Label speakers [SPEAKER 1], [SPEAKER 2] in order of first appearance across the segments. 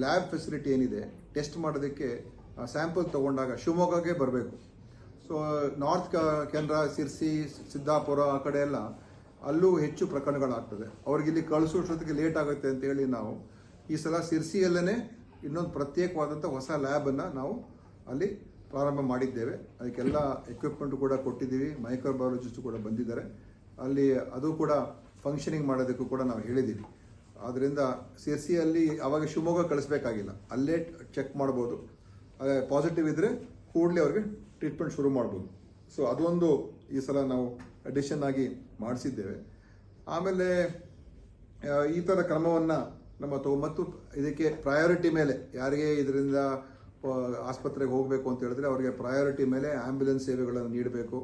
[SPEAKER 1] Lab facility ಏನಿದೆ test ಮಾಡೋದಕ್ಕೆ sample ತೊಗೊಂಡಾಗ ಶಿವಮೊಗ್ಗಕ್ಕೆ ಬರಬೇಕು. ಸೊ ನಾರ್ತ್ ಕೆನರಾ, ಸಿರ್ಸಿ, ಸಿದ್ದಾಪುರ ಆ ಕಡೆ ಎಲ್ಲ ಅಲ್ಲೂ ಹೆಚ್ಚು ಪ್ರಕರಣಗಳಾಗ್ತದೆ. ಅವ್ರಿಗೆ ಇಲ್ಲಿ ಕಳಿಸೋಷ್ಟೊತ್ತಿಗೆ ಲೇಟ್ ಆಗುತ್ತೆ ಅಂತೇಳಿ ನಾವು ಈ ಸಲ ಸಿರ್ಸಿಯಲ್ಲೇ ಇನ್ನೊಂದು ಪ್ರತ್ಯೇಕವಾದಂಥ ಹೊಸ ಲ್ಯಾಬನ್ನು ನಾವು ಅಲ್ಲಿ ಪ್ರಾರಂಭ ಮಾಡಿದ್ದೇವೆ. ಅದಕ್ಕೆಲ್ಲ ಎಕ್ವಿಪ್ಮೆಂಟ್ ಕೂಡ ಕೊಟ್ಟಿದ್ದೀವಿ. ಮೈಕ್ರೋಬಯಾಲಜಿಸ್ಟ್ ಕೂಡ ಬಂದಿದ್ದಾರೆ. ಅಲ್ಲಿ ಅದು ಕೂಡ ಫಂಕ್ಷನಿಂಗ್ ಮಾಡೋದಕ್ಕೂ ಕೂಡ ನಾವು ಹೇಳಿದ್ದೀವಿ. ಆದ್ದರಿಂದ ಸಿರ್ಸಿಯಲ್ಲಿ ಅವಾಗ ಶಿವಮೊಗ್ಗ ಕಳಿಸ್ಬೇಕಾಗಿಲ್ಲ, ಅಲ್ಲೇ ಚೆಕ್ ಮಾಡ್ಬೋದು. ಪಾಸಿಟಿವ್ ಇದ್ದರೆ ಕೂಡಲೇ ಅವ್ರಿಗೆ ಟ್ರೀಟ್ಮೆಂಟ್ ಶುರು ಮಾಡ್ಬೋದು. ಸೊ ಅದೊಂದು ಈ ಸಲ ನಾವು ಅಡಿಷನ್ ಆಗಿ ಮಾಡಿಸಿದ್ದೇವೆ. ಆಮೇಲೆ ಈ ಥರ ಕ್ರಮವನ್ನು ಮತ್ತು ಇದಕ್ಕೆ ಪ್ರಯಾರಿಟಿ ಮೇಲೆ ಯಾರಿಗೆ ಇದರಿಂದ ಆಸ್ಪತ್ರೆಗೆ ಹೋಗಬೇಕು ಅಂತ ಹೇಳಿದ್ರೆ ಅವರಿಗೆ ಪ್ರಯಾರಿಟಿ ಮೇಲೆ ಆಂಬ್ಯುಲೆನ್ಸ್ ಸೇವೆಗಳನ್ನು ನೀಡಬೇಕು.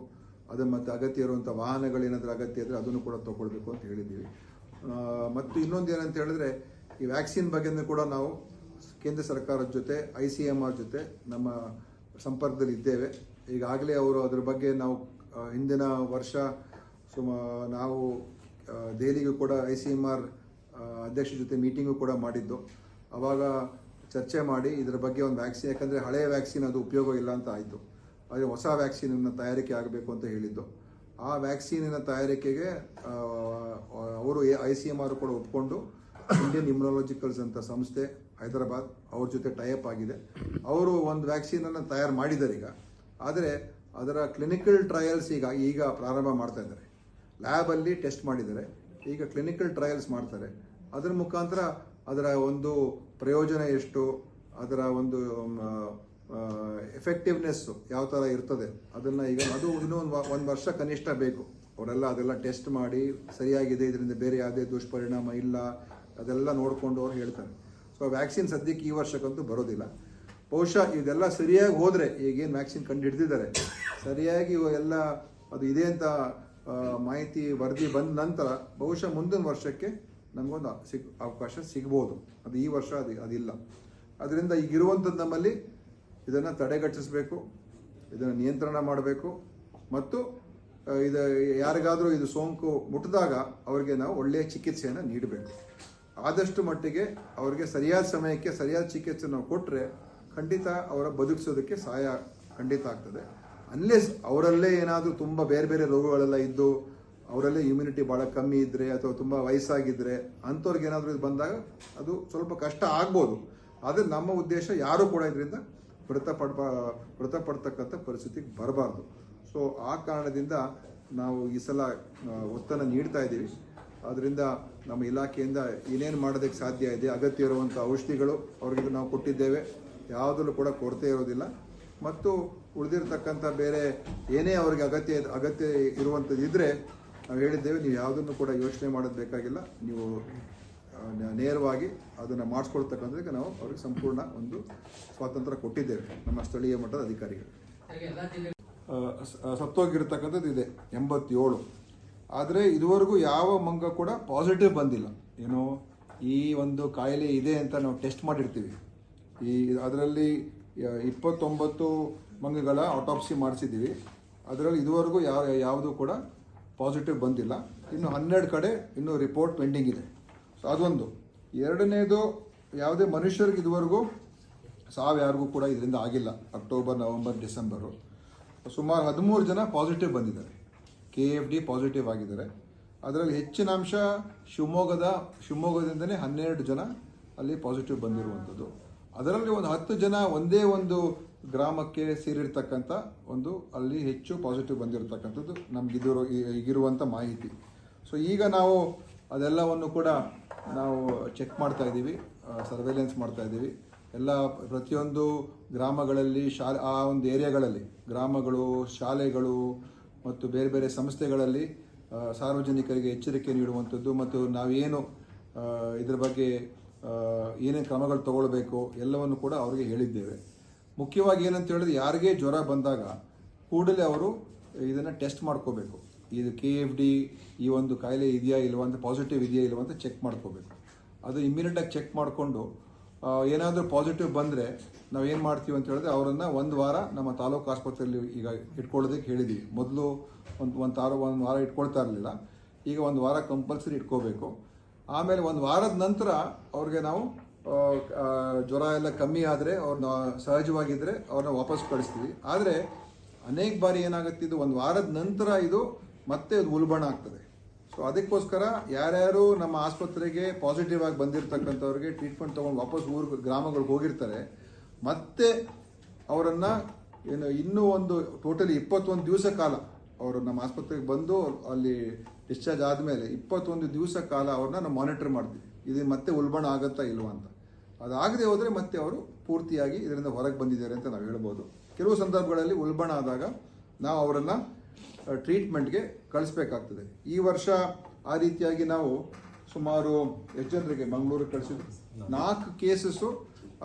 [SPEAKER 1] ಅದು ಮತ್ತು ಅಗತ್ಯ ಇರುವಂಥ ವಾಹನಗಳೇನಾದರೂ ಅಗತ್ಯ ಇದ್ದರೆ ಅದನ್ನು ಕೂಡ ತಗೊಳ್ಬೇಕು ಅಂತ ಹೇಳಿದ್ದೀವಿ. ಮತ್ತು ಇನ್ನೊಂದು ಏನಂತ ಹೇಳಿದ್ರೆ ಈ ವ್ಯಾಕ್ಸಿನ್ ಬಗ್ಗೆ ಕೂಡ ನಾವು ಕೇಂದ್ರ ಸರ್ಕಾರದ ಜೊತೆ ICMR ಜೊತೆ ನಮ್ಮ ಸಂಪರ್ಕದಲ್ಲಿ ಇದ್ದೇವೆ. ಈಗಾಗಲೇ ಅವರು ಅದರ ಬಗ್ಗೆ ನಾವು ಹಿಂದಿನ ವರ್ಷ ನಾವು ದೆಹಲಿಗೂ ಕೂಡ ICMR ಅಧ್ಯಕ್ಷರ ಜೊತೆ ಮೀಟಿಂಗು ಕೂಡ ಮಾಡಿದ್ದು. ಆವಾಗ ಚರ್ಚೆ ಮಾಡಿ ಇದರ ಬಗ್ಗೆ ಒಂದು ವ್ಯಾಕ್ಸಿನ್, ಯಾಕಂದರೆ ಹಳೆಯ ವ್ಯಾಕ್ಸಿನ್ ಅದು ಉಪಯೋಗ ಇಲ್ಲ ಅಂತ ಆಯಿತು. ಅದೇ ಹೊಸ ವ್ಯಾಕ್ಸಿನನ್ನು ತಯಾರಿಕೆ ಆಗಬೇಕು ಅಂತ ಹೇಳಿದ್ದು. ಆ ವ್ಯಾಕ್ಸಿನಿನ ತಯಾರಿಕೆಗೆ ಅವರು ICMR ಕೂಡ ಒಪ್ಕೊಂಡು ಇಂಡಿಯನ್ ಇಮ್ಯುನಾಲಜಿಕಲ್ಸ್ ಅಂತ ಸಂಸ್ಥೆ ಹೈದರಾಬಾದ್ ಅವ್ರ ಜೊತೆ ಟೈಅಪ್ ಆಗಿದೆ. ಅವರು ಒಂದು ವ್ಯಾಕ್ಸಿನನ್ನು ತಯಾರು ಮಾಡಿದ್ದಾರೆ ಈಗ. ಆದರೆ ಅದರ ಕ್ಲಿನಿಕಲ್ ಟ್ರಯಲ್ಸ್ ಈಗ ಪ್ರಾರಂಭ ಮಾಡ್ತಾ ಇದ್ದಾರೆ. ಲ್ಯಾಬಲ್ಲಿ ಟೆಸ್ಟ್ ಮಾಡಿದ್ದಾರೆ, ಈಗ ಕ್ಲಿನಿಕಲ್ ಟ್ರಯಲ್ಸ್ ಮಾಡ್ತಾರೆ. ಅದರ ಮುಖಾಂತರ ಅದರ ಒಂದು ಪ್ರಯೋಜನ ಎಷ್ಟು, ಅದರ ಒಂದು ಎಫೆಕ್ಟಿವ್ನೆಸ್ಸು ಯಾವ ಥರ ಇರ್ತದೆ ಅದನ್ನು ಈಗ ಅದು ಇನ್ನೂ ಒಂದು ವರ್ಷ ಕನಿಷ್ಠ ಬೇಕು. ಅವರೆಲ್ಲ ಅದೆಲ್ಲ ಟೆಸ್ಟ್ ಮಾಡಿ ಸರಿಯಾಗಿದೆ, ಇದರಿಂದ ಬೇರೆ ಯಾವುದೇ ದುಷ್ಪರಿಣಾಮ ಇಲ್ಲ, ಅದೆಲ್ಲ ನೋಡಿಕೊಂಡು ಅವ್ರು ಹೇಳ್ತಾರೆ. ಸೊ ವ್ಯಾಕ್ಸಿನ್ ಸದ್ಯಕ್ಕೆ ಈ ವರ್ಷಕ್ಕಂತೂ ಬರೋದಿಲ್ಲ. ಬಹುಶಃ ಇದೆಲ್ಲ ಸರಿಯಾಗಿ ಹೋದರೆ, ಈಗೇನು ವ್ಯಾಕ್ಸಿನ್ ಕಂಡು ಹಿಡಿದಿದ್ದಾರೆ ಸರಿಯಾಗಿ ಎಲ್ಲ ಅದು ಇದೆ ಅಂತ ಮಾಹಿತಿ ವರದಿ ಬಂದ ನಂತರ ಬಹುಶಃ ಮುಂದಿನ ವರ್ಷಕ್ಕೆ ನಮಗೊಂದು ಅವಕಾಶ ಸಿಗ್ಬೋದು. ಅದು ಈ ವರ್ಷ ಅದಿಲ್ಲ. ಅದರಿಂದ ಈಗಿರುವಂಥದ್ದು ನಮ್ಮಲ್ಲಿ ಇದನ್ನು ತಡೆಗಟ್ಟಿಸಬೇಕು, ಇದನ್ನು ನಿಯಂತ್ರಣ ಮಾಡಬೇಕು. ಮತ್ತು ಇದು ಯಾರಿಗಾದರೂ ಇದು ಸೋಂಕು ಮುಟ್ಟಿದಾಗ ಅವರಿಗೆ ನಾವು ಒಳ್ಳೆಯ ಚಿಕಿತ್ಸೆಯನ್ನು ನೀಡಬೇಕು. ಆದಷ್ಟು ಮಟ್ಟಿಗೆ ಅವರಿಗೆ ಸರಿಯಾದ ಸಮಯಕ್ಕೆ ಸರಿಯಾದ ಚಿಕಿತ್ಸೆ ನಾವು ಕೊಟ್ಟರೆ ಖಂಡಿತ ಅವರ ಬದುಕಿಸೋದಕ್ಕೆ ಸಹಾಯ ಖಂಡಿತ ಆಗ್ತದೆ. ಅನ್ಲೆಸ್ ಅವರಲ್ಲೇ ಏನಾದರೂ ತುಂಬ ಬೇರೆ ಬೇರೆ ರೋಗಗಳೆಲ್ಲ ಇದ್ದು ಅವರಲ್ಲೇ ಇಮ್ಯುನಿಟಿ ಭಾಳ ಕಮ್ಮಿ ಇದ್ದರೆ ಅಥವಾ ತುಂಬ ವಯಸ್ಸಾಗಿದ್ದರೆ ಅಂಥವ್ರಿಗೆ ಏನಾದರೂ ಇದು ಬಂದಾಗ ಅದು ಸ್ವಲ್ಪ ಕಷ್ಟ ಆಗ್ಬೋದು. ಆದರೆ ನಮ್ಮ ಉದ್ದೇಶ ಯಾರೂ ಕೂಡ ಇದರಿಂದ ಮೃತಪಡ್ತಕ್ಕಂಥ ಪರಿಸ್ಥಿತಿಗೆ ಬರಬಾರ್ದು. ಸೊ ಆ ಕಾರಣದಿಂದ ನಾವು ಈ ಸಲ ಒತ್ತನ್ನು ನೀಡ್ತಾ ಇದ್ದೀವಿ. ಆದ್ದರಿಂದ ನಮ್ಮ ಇಲಾಖೆಯಿಂದ ಏನೇನು ಮಾಡೋದಕ್ಕೆ ಸಾಧ್ಯ ಇದೆ, ಅಗತ್ಯ ಇರುವಂಥ ಔಷಧಿಗಳು ಅವ್ರಿಗೆ ನಾವು ಕೊಟ್ಟಿದ್ದೇವೆ, ಯಾವುದಲ್ಲೂ ಕೂಡ ಕೊರತೆ ಇರೋದಿಲ್ಲ. ಮತ್ತು ಉಳಿದಿರ್ತಕ್ಕಂಥ ಬೇರೆ ಏನೇ ಅವ್ರಿಗೆ ಅಗತ್ಯ ಇರುವಂಥದ್ದು ಇದ್ದರೆ ನಾವು ಹೇಳಿದ್ದೇವೆ, ನೀವು ಯಾವುದನ್ನು ಕೂಡ ಯೋಚನೆ ಮಾಡೋದು ಬೇಕಾಗಿಲ್ಲ, ನೀವು ನೇರವಾಗಿ ಅದನ್ನು ಮಾಡಿಸ್ಕೊಳ್ತಕ್ಕಂಥದ್ದಕ್ಕೆ ನಾವು ಅವ್ರಿಗೆ ಸಂಪೂರ್ಣ ಒಂದು ಸ್ವಾತಂತ್ರ್ಯ ಕೊಟ್ಟಿದ್ದೇವೆ ನಮ್ಮ ಸ್ಥಳೀಯ ಮಟ್ಟದ ಅಧಿಕಾರಿಗಳು. ಸತ್ತೋಗಿರ್ತಕ್ಕಂಥದ್ದು ಇದೆ 87. ಆದರೆ ಇದುವರೆಗೂ ಯಾವ ಮಂಗ ಕೂಡ ಪಾಸಿಟಿವ್ ಬಂದಿಲ್ಲ. ಏನೋ ಈ ಒಂದು ಕಾಯಿಲೆ ಇದೆ ಅಂತ ನಾವು ಟೆಸ್ಟ್ ಮಾಡಿರ್ತೀವಿ. ಅದರಲ್ಲಿ 29 ಮಂಗಗಳ ಆಟೋಪ್ಸಿ ಮಾಡಿಸಿದ್ದೀವಿ. ಅದರಲ್ಲಿ ಇದುವರೆಗೂ ಯಾವುದೂ ಕೂಡ ಪಾಸಿಟಿವ್ ಬಂದಿಲ್ಲ. ಇನ್ನು 12 ಕಡೆ ಇನ್ನೂ ರಿಪೋರ್ಟ್ ಪೆಂಡಿಂಗ್ ಇದೆ. ಸೊ ಅದೊಂದು. ಎರಡನೇದು, ಯಾವುದೇ ಮನುಷ್ಯರಿಗೆ ಇದುವರೆಗೂ ಸಾವು ಯಾರಿಗೂ ಕೂಡ ಇದರಿಂದ ಆಗಿಲ್ಲ. ಅಕ್ಟೋಬರ್, ನವೆಂಬರ್, ಡಿಸೆಂಬರು ಸುಮಾರು 13 ಜನ ಪಾಸಿಟಿವ್ ಬಂದಿದ್ದಾರೆ. KFD ಪಾಸಿಟಿವ್ ಆಗಿದ್ದಾರೆ. ಅದರಲ್ಲಿ ಹೆಚ್ಚಿನ ಅಂಶ ಶಿವಮೊಗ್ಗದಿಂದಲೇ 12 ಜನ ಅಲ್ಲಿ ಪಾಸಿಟಿವ್ ಬಂದಿರುವಂಥದ್ದು. ಅದರಲ್ಲಿ ಒಂದು 10 ಜನ ಒಂದೇ ಒಂದು ಗ್ರಾಮಕ್ಕೆ ಸೇರಿರ್ತಕ್ಕಂಥ ಒಂದು ಅಲ್ಲಿ ಹೆಚ್ಚು ಪಾಸಿಟಿವ್ ಬಂದಿರತಕ್ಕಂಥದ್ದು ಈಗಿರುವಂಥ ಮಾಹಿತಿ. ಸೊ ಈಗ ನಾವು ಅದೆಲ್ಲವನ್ನು ಕೂಡ ನಾವು ಚೆಕ್ ಮಾಡ್ತಾ ಇದ್ದೀವಿ, ಸರ್ವೇಲೆನ್ಸ್ ಮಾಡ್ತಾ ಇದ್ದೀವಿ. ಎಲ್ಲ ಪ್ರತಿಯೊಂದು ಗ್ರಾಮಗಳಲ್ಲಿ ಆ ಒಂದು ಏರಿಯಾಗಳಲ್ಲಿ ಗ್ರಾಮಗಳು, ಶಾಲೆಗಳು ಮತ್ತು ಬೇರೆ ಬೇರೆ ಸಂಸ್ಥೆಗಳಲ್ಲಿ ಸಾರ್ವಜನಿಕರಿಗೆ ಎಚ್ಚರಿಕೆ ನೀಡುವಂಥದ್ದು ಮತ್ತು ನಾವೇನು ಇದ್ರ ಬಗ್ಗೆ ಏನೇನು ಕ್ರಮಗಳು ತಗೊಳ್ಬೇಕು ಎಲ್ಲವನ್ನು ಕೂಡ ಅವರಿಗೆ ಹೇಳಿದ್ದೇವೆ. ಮುಖ್ಯವಾಗಿ ಏನಂತ ಹೇಳಿದ್ರೆ, ಯಾರಿಗೆ ಜ್ವರ ಬಂದಾಗ ಕೂಡಲೇ ಅವರು ಇದನ್ನು ಟೆಸ್ಟ್ ಮಾಡ್ಕೋಬೇಕು. ಇದು KFD ಈ ಒಂದು ಕಾಯಿಲೆ ಇದೆಯಾ ಇಲ್ವಾ ಅಂತ, ಪಾಸಿಟಿವ್ ಇದೆಯಾ ಇಲ್ವಾ ಅಂತ ಚೆಕ್ ಮಾಡ್ಕೋಬೇಕು. ಅದು ಇಮ್ಮಿಡಿಯೇಟಾಗಿ ಚೆಕ್ ಮಾಡಿಕೊಂಡು ಏನಾದರೂ ಪಾಸಿಟಿವ್ ಬಂದರೆ ನಾವು ಏನು ಮಾಡ್ತೀವಿ ಅಂತ ಹೇಳಿದ್ರೆ ಅವರನ್ನು 1 ವಾರ ನಮ್ಮ ತಾಲೂಕು ಆಸ್ಪತ್ರೆಯಲ್ಲಿ ಈಗ ಇಟ್ಕೊಳ್ಳೋದಕ್ಕೆ ಹೇಳಿದ್ದೀವಿ. ಮೊದಲು ಒಂದು ವಾರ ಇಟ್ಕೊಳ್ತಾ ಇರಲಿಲ್ಲ, ಈಗ 1 ವಾರ ಕಂಪಲ್ಸರಿ ಇಟ್ಕೋಬೇಕು. ಆಮೇಲೆ 1 ವಾರದ ನಂತರ ಅವ್ರಿಗೆ ನಾವು ಜ್ವರ ಎಲ್ಲ ಕಮ್ಮಿ ಆದರೆ ಅವ್ರನ್ನ ಸಹಜವಾಗಿದ್ದರೆ ಅವ್ರನ್ನ ವಾಪಸ್ ಕಳಿಸ್ತೀವಿ. ಆದರೆ ಅನೇಕ ಬಾರಿ ಏನಾಗುತ್ತೆ, ಇದು ಒಂದು ವಾರದ ನಂತರ ಇದು ಮತ್ತೆ ಅದು ಉಲ್ಬಣ ಆಗ್ತದೆ. ಸೊ ಅದಕ್ಕೋಸ್ಕರ ಯಾರ್ಯಾರು ನಮ್ಮ ಆಸ್ಪತ್ರೆಗೆ ಪಾಸಿಟಿವ್ ಆಗಿ ಬಂದಿರತಕ್ಕಂಥವ್ರಿಗೆ ಟ್ರೀಟ್ಮೆಂಟ್ ತೊಗೊಂಡು ವಾಪಸ್ ಗ್ರಾಮಗಳಿಗೆ ಹೋಗಿರ್ತಾರೆ, ಮತ್ತೆ ಅವರನ್ನು ಇನ್ನೂ ಒಂದು ಟೋಟಲಿ 21 ದಿವಸ ಕಾಲ ಅವರು ನಮ್ಮ ಆಸ್ಪತ್ರೆಗೆ ಬಂದು ಅಲ್ಲಿ ಡಿಸ್ಚಾರ್ಜ್ ಆದಮೇಲೆ 21 ದಿವಸ ಕಾಲ ಅವ್ರನ್ನ ನಾವು ಮಾನಿಟರ್ ಮಾಡ್ತೀವಿ, ಇದು ಮತ್ತೆ ಉಲ್ಬಣ ಆಗುತ್ತಾ ಇಲ್ವಾ ಅಂತ. ಅದಾಗದೆ ಹೋದರೆ ಮತ್ತೆ ಅವರು ಪೂರ್ತಿಯಾಗಿ ಇದರಿಂದ ಹೊರಗೆ ಬಂದಿದ್ದಾರೆ ಅಂತ ನಾವು ಹೇಳ್ಬೋದು. ಕೆಲವು ಸಂದರ್ಭಗಳಲ್ಲಿ ಉಲ್ಬಣ ಆದಾಗ ನಾವು ಅವರನ್ನು ಟ್ರೀಟ್ಮೆಂಟ್ಗೆ ಕಳಿಸ್ಬೇಕಾಗ್ತದೆ. ಈ ವರ್ಷ ಆ ರೀತಿಯಾಗಿ ನಾವು ಸುಮಾರು ಎಷ್ಟು ಜನರಿಗೆ ಮಂಗಳೂರಿಗೆ ಕಳಿಸಿದ್ವಿ, 4 ಕೇಸಸ್ಸು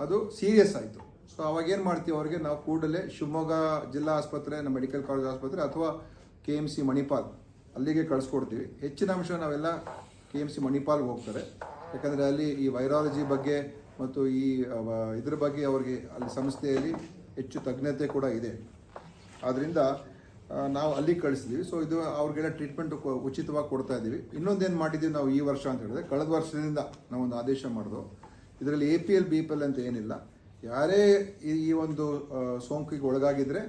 [SPEAKER 1] ಅದು ಸೀರಿಯಸ್ ಆಯಿತು. ಸೊ ಅವಾಗೇನು ಮಾಡ್ತೀವಿ, ಅವ್ರಿಗೆ ನಾವು ಕೂಡಲೇ ಶಿವಮೊಗ್ಗ ಜಿಲ್ಲಾ ಆಸ್ಪತ್ರೆ, ನಮ್ಮ ಮೆಡಿಕಲ್ ಕಾಲೇಜ್ ಆಸ್ಪತ್ರೆ ಅಥವಾ KMC ಮಣಿಪಾಲ್ ಅಲ್ಲಿಗೆ ಕಳಿಸ್ಕೊಡ್ತೀವಿ. ಹೆಚ್ಚಿನ ಅಂಶ ನಾವೆಲ್ಲ KMC ಮಣಿಪಾಲ್ಗೆ ಹೋಗ್ತಾರೆ, ಯಾಕಂದರೆ ಅಲ್ಲಿ ಈ ವೈರಾಲಜಿ ಬಗ್ಗೆ ಮತ್ತು ಈ ಇದ್ರ ಬಗ್ಗೆ ಅವ್ರಿಗೆ ಅಲ್ಲಿ ಸಂಸ್ಥೆಯಲ್ಲಿ ಹೆಚ್ಚು ತಜ್ಞತೆ ಕೂಡ ಇದೆ. ಆದ್ದರಿಂದ ನಾವು ಅಲ್ಲಿಗೆ ಕಳಿಸ್ತೀವಿ. ಸೊ ಇದು ಅವ್ರಿಗೆಲ್ಲ ಟ್ರೀಟ್ಮೆಂಟ್ ಉಚಿತವಾಗಿ ಕೊಡ್ತಾ ಇದ್ದೀವಿ. ಇನ್ನೊಂದೇನು ಮಾಡಿದ್ದೀವಿ ನಾವು ಈ ವರ್ಷ ಅಂತ ಹೇಳಿದ್ರೆ, ಕಳೆದ ವರ್ಷದಿಂದ ನಾವೊಂದು ಆದೇಶ ಮಾಡಿದ್ವು, ಇದರಲ್ಲಿ APL BPL ಅಂತ ಏನಿಲ್ಲ, ಯಾರೇ ಈ ಒಂದು ಸೋಂಕಿಗೆ ಒಳಗಾಗಿದ್ದರೆ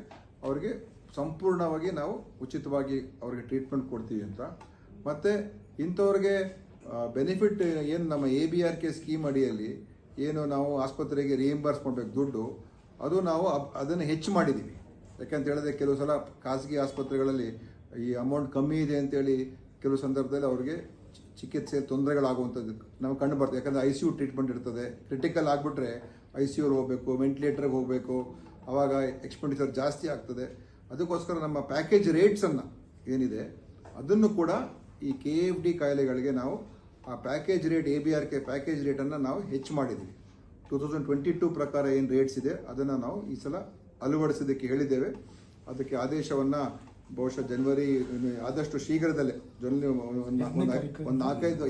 [SPEAKER 1] ಅವ್ರಿಗೆ ಸಂಪೂರ್ಣವಾಗಿ ನಾವು ಉಚಿತವಾಗಿ ಅವ್ರಿಗೆ ಟ್ರೀಟ್ಮೆಂಟ್ ಕೊಡ್ತೀವಿ ಅಂತ. ಮತ್ತು ಇಂಥವ್ರಿಗೆ ಬೆನಿಫಿಟ್ ಏನು ನಮ್ಮ ABRK ಸ್ಕೀಮ್ ಅಡಿಯಲ್ಲಿ ಏನು ನಾವು ಆಸ್ಪತ್ರೆಗೆ ರಿಯಂಬರ್ಸ್ ಮಾಡಬೇಕು ದುಡ್ಡು, ಅದು ನಾವು ಅದನ್ನು ಹೆಚ್ಚು ಮಾಡಿದ್ದೀವಿ. ಯಾಕಂತ ಹೇಳಿದ್ರೆ ಕೆಲವು ಸಲ ಖಾಸಗಿ ಆಸ್ಪತ್ರೆಗಳಲ್ಲಿ ಈ ಅಮೌಂಟ್ ಕಮ್ಮಿ ಇದೆ ಅಂತೇಳಿ ಕೆಲವು ಸಂದರ್ಭದಲ್ಲಿ ಅವ್ರಿಗೆ ಚಿಕಿತ್ಸೆ ತೊಂದರೆಗಳಾಗುವಂಥದ್ದು ನಾವು ಕಂಡು ಬರ್ತದೆ. ಯಾಕಂದರೆ ICU ಟ್ರೀಟ್ಮೆಂಟ್ ಇರ್ತದೆ, ಕ್ರಿಟಿಕಲ್ ಆಗಿಬಿಟ್ರೆ ICU ಹೋಗಬೇಕು, ವೆಂಟಿಲೇಟರ್ಗೆ ಹೋಗಬೇಕು, ಆವಾಗ ಎಕ್ಸ್ಪೆಂಡಿಚರ್ ಜಾಸ್ತಿ ಆಗ್ತದೆ. ಅದಕ್ಕೋಸ್ಕರ ನಮ್ಮ ಪ್ಯಾಕೇಜ್ ರೇಟ್ಸನ್ನು ಏನಿದೆ ಅದನ್ನು ಕೂಡ ಈ KFD ಕಾಯಿಲೆಗಳಿಗೆ ನಾವು ಆ ಪ್ಯಾಕೇಜ್ ರೇಟ್ ABRK ಪ್ಯಾಕೇಜ್ ರೇಟನ್ನು ನಾವು ಹೆಚ್ಚು ಮಾಡಿದ್ದೀವಿ. 2022 ಪ್ರಕಾರ ಏನು ರೇಟ್ಸ್ ಇದೆ ಅದನ್ನು ನಾವು ಈ ಸಲ ಅಳವಡಿಸೋದಕ್ಕೆ ಹೇಳಿದ್ದೇವೆ. ಅದಕ್ಕೆ ಆದೇಶವನ್ನು ಬಹುಶಃ ಜನವರಿ ಆದಷ್ಟು ಶೀಘ್ರದಲ್ಲೇ ಒಂದು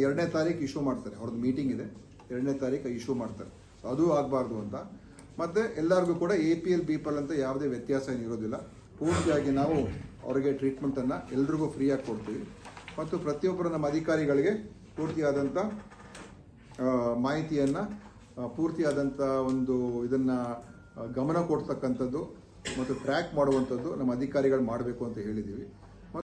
[SPEAKER 1] 2ನೇ ತಾರೀಕು ಇಶ್ಯೂ ಮಾಡ್ತಾರೆ. ಅವ್ರದ್ದು ಮೀಟಿಂಗ್ ಇದೆ, 2ನೇ ತಾರೀಕು ಇಶ್ಯೂ ಮಾಡ್ತಾರೆ. ಅದು ಆಗಬಾರ್ದು ಅಂತ. ಮತ್ತು ಎಲ್ಲರಿಗೂ ಕೂಡ APL BPL ಅಂತ ಯಾವುದೇ ವ್ಯತ್ಯಾಸ ಏನಿರೋದಿಲ್ಲ. ಪೂರ್ತಿಯಾಗಿ ನಾವು ಅವರಿಗೆ ಟ್ರೀಟ್ಮೆಂಟನ್ನು ಎಲ್ರಿಗೂ ಫ್ರೀಯಾಗಿ ಕೊಡ್ತೀವಿ. ಮತ್ತು ಪ್ರತಿಯೊಬ್ಬರು ನಮ್ಮ ಅಧಿಕಾರಿಗಳಿಗೆ ಪೂರ್ತಿಯಾದಂಥ ಮಾಹಿತಿಯನ್ನು, ಪೂರ್ತಿಯಾದಂಥ ಒಂದು ಇದನ್ನು ಗಮನ ಕೊಡ್ತಕ್ಕಂಥದ್ದು ಮತ್ತು ಟ್ರ್ಯಾಕ್ ಮಾಡುವಂಥದ್ದು ನಮ್ಮ ಅಧಿಕಾರಿಗಳು ಮಾಡಬೇಕು ಅಂತ ಹೇಳಿದ್ದೀವಿ.